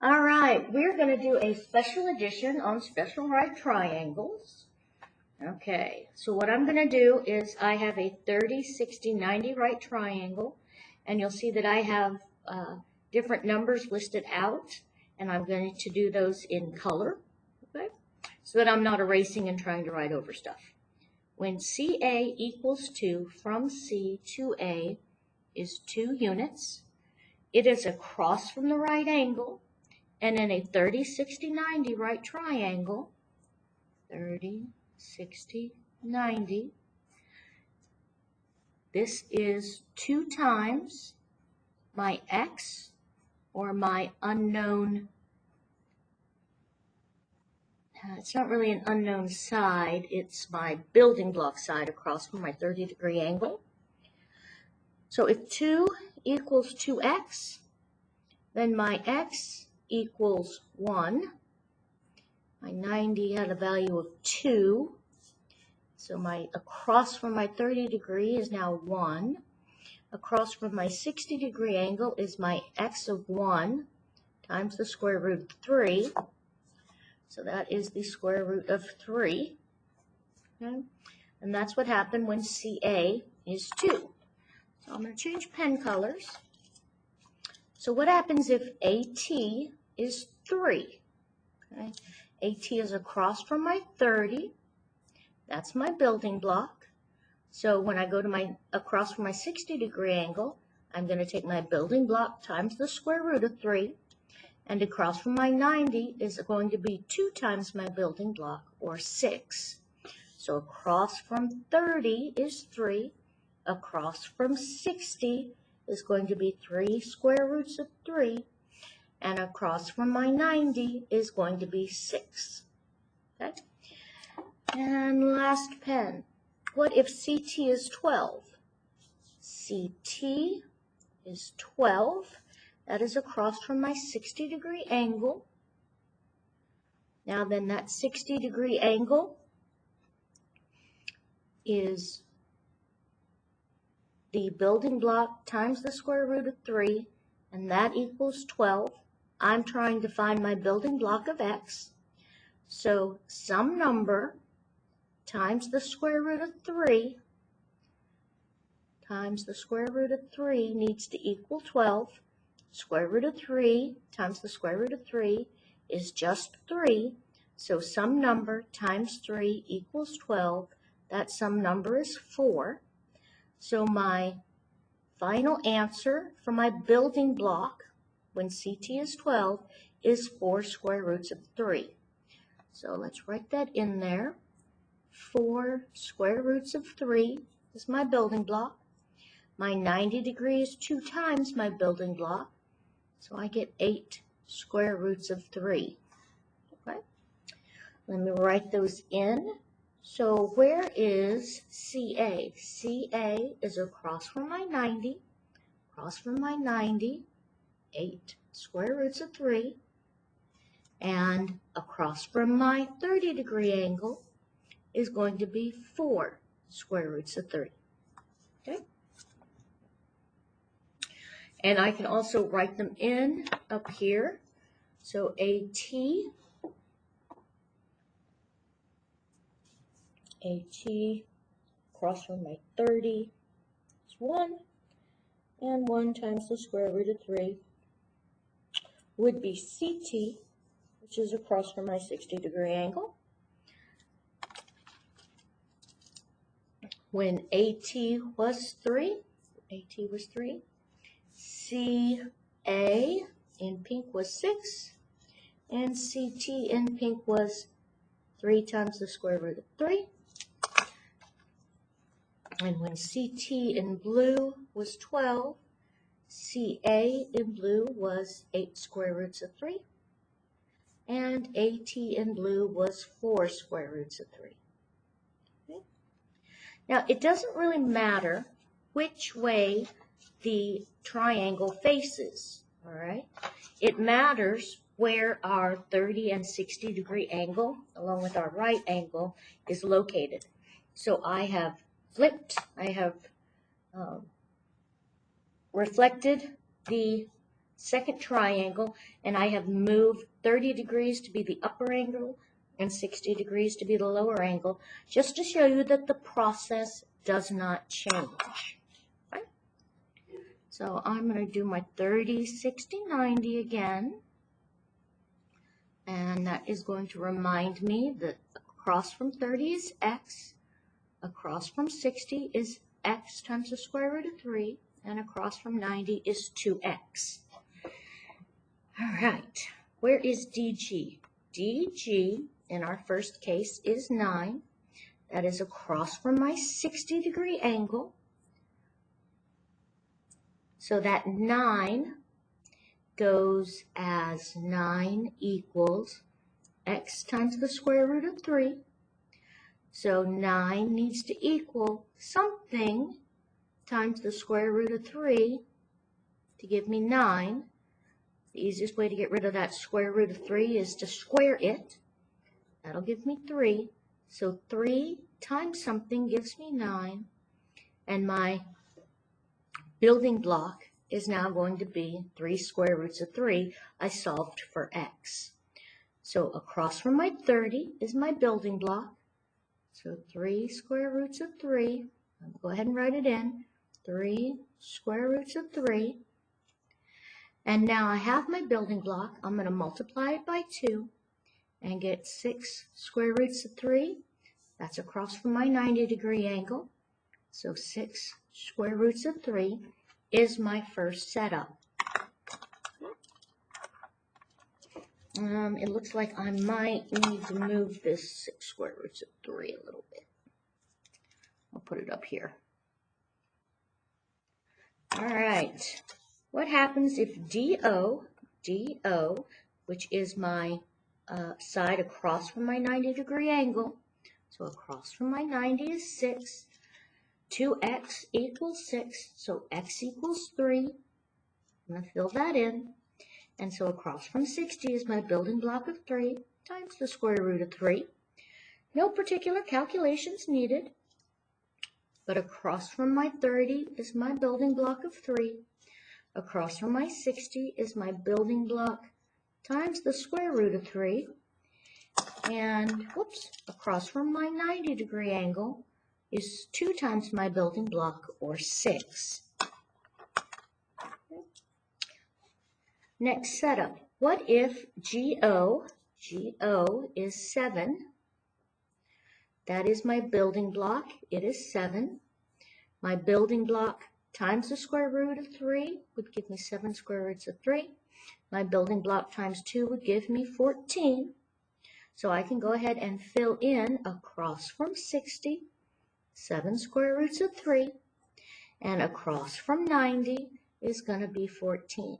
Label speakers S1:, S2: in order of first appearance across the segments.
S1: All right, we're going to do a special edition on special right triangles. Okay, so what I'm going to do is I have a 30, 60, 90 right triangle, and you'll see that I have different numbers listed out, and I'm going to do those in color, okay, so that I'm not erasing and trying to write over stuff. When CA equals 2, from C to A is 2 units. It is across from the right angle. And in a 30, 60, 90 right triangle, 30, 60, 90, this is 2 times my x, or my unknown, it's not really an unknown side, it's my building block side across from my 30-degree angle. So if 2 equals 2x, then my x equals 1. My 90 had a value of 2. So my across from my 30-degree is now 1. Across from my 60-degree angle is my x of 1 times the square root of 3. So that is the square root of 3. Okay? And that's what happened when CA is 2. So I'm going to change pen colors. So what happens if AT is 3? Okay? AT is across from my 30. That's my building block. So when I go to my across from my 60-degree angle, I'm going to take my building block times the square root of 3. And across from my 90 is going to be 2 times my building block, or 6. So across from 30 is 3. Across from 60 is going to be 3 square roots of 3. And across from my 90 is going to be 6. Okay? And last pen. What if CT is 12? CT is 12. That is across from my 60-degree angle. Now then, that 60-degree angle is the building block times the square root of 3, and that equals 12. I'm trying to find my building block of x. So some number times the square root of 3 times the square root of 3 needs to equal 12. Square root of 3 times the square root of 3 is just 3. So some number times 3 equals 12. That some number is 4. So my final answer for my building block when CT is 12 is 4 square roots of 3. So let's write that in there. 4 square roots of 3 is my building block. My 90 degree is 2 times my building block. So I get 8 square roots of 3. Okay? Let me write those in. So where is CA? CA is across from my 90. Across from my 90, 8 square roots of 3. And across from my 30-degree angle is going to be 4 square roots of 3. Okay? And I can also write them in up here. So AT across from my 30 is 1, and 1 times the square root of 3 would be CT, which is across from my 60-degree angle. When AT was 3, CA in pink was 6, and CT in pink was 3 times the square root of 3. And when CT in blue was 12, CA in blue was 8 square roots of 3, and AT in blue was 4 square roots of 3. Okay? Now, it doesn't really matter which way the triangle faces, all right? It matters where our 30 and 60-degree angle, along with our right angle, is located. So I have flipped, I have reflected the second triangle, and I have moved 30 degrees to be the upper angle and 60 degrees to be the lower angle, just to show you that the process does not change. Right? So I'm going to do my 30, 60, 90 again. And that is going to remind me that across from 30 is x, across from 60 is x times the square root of 3, and across from 90 is 2x. All right, where is DG? DG in our first case is 9. That is across from my 60-degree angle. So that 9 goes as 9 equals x times the square root of 3. So 9 needs to equal something times the square root of 3 to give me 9. The easiest way to get rid of that square root of 3 is to square it. That'll give me 3. So 3 times something gives me 9. And my building block is now going to be 3 square roots of 3. I solved for x. So across from my 30 is my building block. So 3 square roots of 3. I'll go ahead and write it in. 3 square roots of 3. And now I have my building block. I'm going to multiply it by 2 and get 6 square roots of 3. That's across from my 90-degree angle. So 6 square roots of 3 is my first setup. It looks like I might need to move this 6 square roots of 3 a little bit. I'll put it up here. All right. What happens if DO, which is my side across from my 90-degree angle, so across from my 90 is 6, 2x equals 6, so x equals 3. I'm going to fill that in. And so across from 60 is my building block of 3 times the square root of 3. No particular calculations needed. But across from my 30 is my building block of 3. Across from my 60 is my building block times the square root of 3. And, whoops, across from my 90-degree angle is 2 times my building block, or 6. Next setup. What if GO is 7? That is my building block. It is 7. My building block times the square root of 3 would give me 7 square roots of 3. My building block times 2 would give me 14. So I can go ahead and fill in across from 60, 7 square roots of 3. And across from 90 is going to be 14.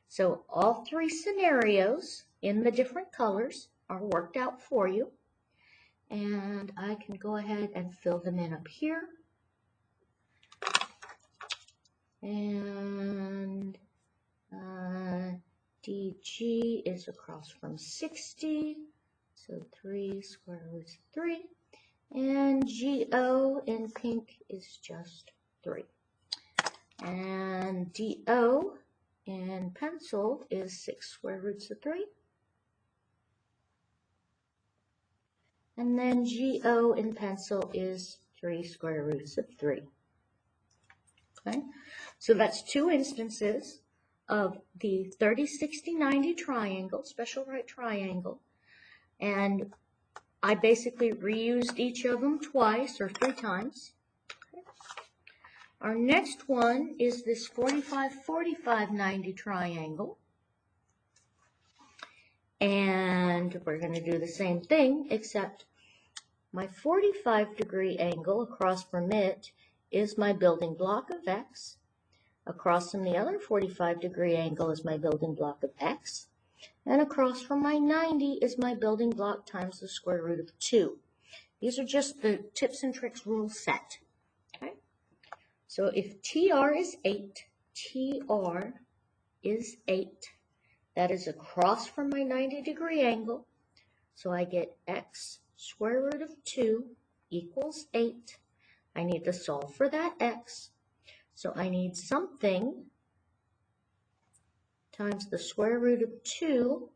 S1: So all 3 scenarios in the different colors are worked out for you. And I can go ahead and fill them in up here. And DG is across from 60, so 3 square roots of 3. And GO in pink is just 3. And DO in pencil is 6 square roots of 3. And then GO in pencil is 3 square roots of 3. Okay, so that's 2 instances of the 30, 60, 90 triangle, special right triangle. And I basically reused each of them twice or 3 times. Okay. Our next one is this 45, 45, 90 triangle. And we're going to do the same thing, except my 45-degree angle across from it is my building block of x. Across from the other 45-degree angle is my building block of x. And across from my 90 is my building block times the square root of 2. These are just the tips and tricks rule set. Okay? So if TR is 8, TR is 8. That is across from my 90-degree angle. So I get x square root of 2 equals 8. I need to solve for that x. So I need something times the square root of 2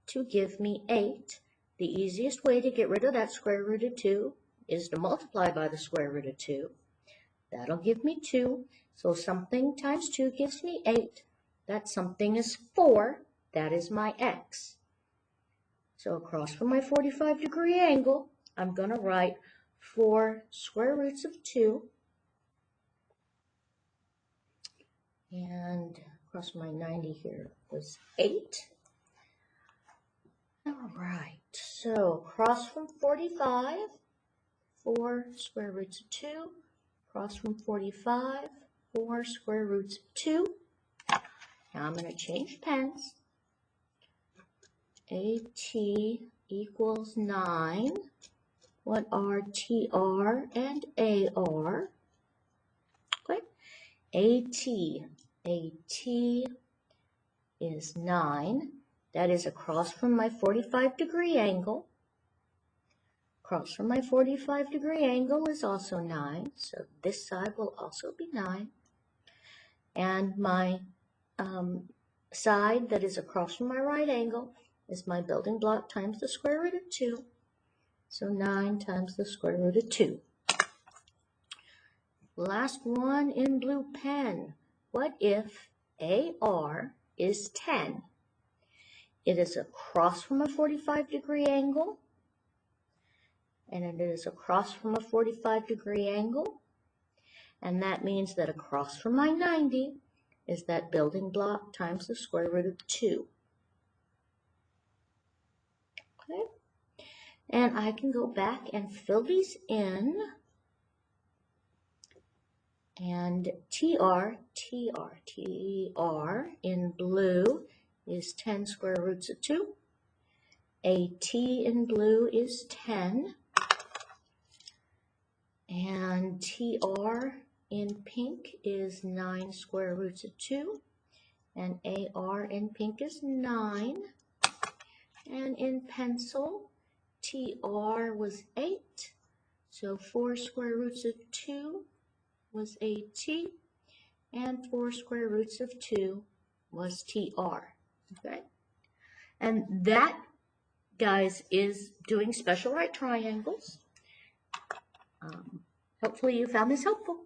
S1: to give me 8. The easiest way to get rid of that square root of 2 is to multiply by the square root of 2. That'll give me 2. So something times 2 gives me 8. That something is 4. That is my x. So across from my 45-degree angle, I'm going to write 4 square roots of 2. And across my 90 here was 8. All right, so across from 45, 4 square roots of 2. Across from 45, 4 square roots of 2. Now I'm going to change pens. AT equals 9. What are TR and AR? Okay. AT is 9. That is across from my 45-degree angle. Across from my 45-degree angle is also 9. So this side will also be 9. And my side that is across from my right angle is my building block times the square root of 2. So 9 times the square root of 2. Last one in blue pen. What if AR is 10? It is across from a 45-degree angle, and it is across from a 45-degree angle, and that means that across from my 90 is that building block times the square root of 2. Okay? And I can go back and fill these in. And TR in blue is 10 square roots of 2. AT in blue is 10. And TR in pink is 9 square roots of 2. And AR in pink is 9. And in pencil, TR was 8. So 4 square roots of 2 was AT, and 4 square roots of 2 was TR. Okay? And that, guys, is doing special right triangles. Hopefully you found this helpful.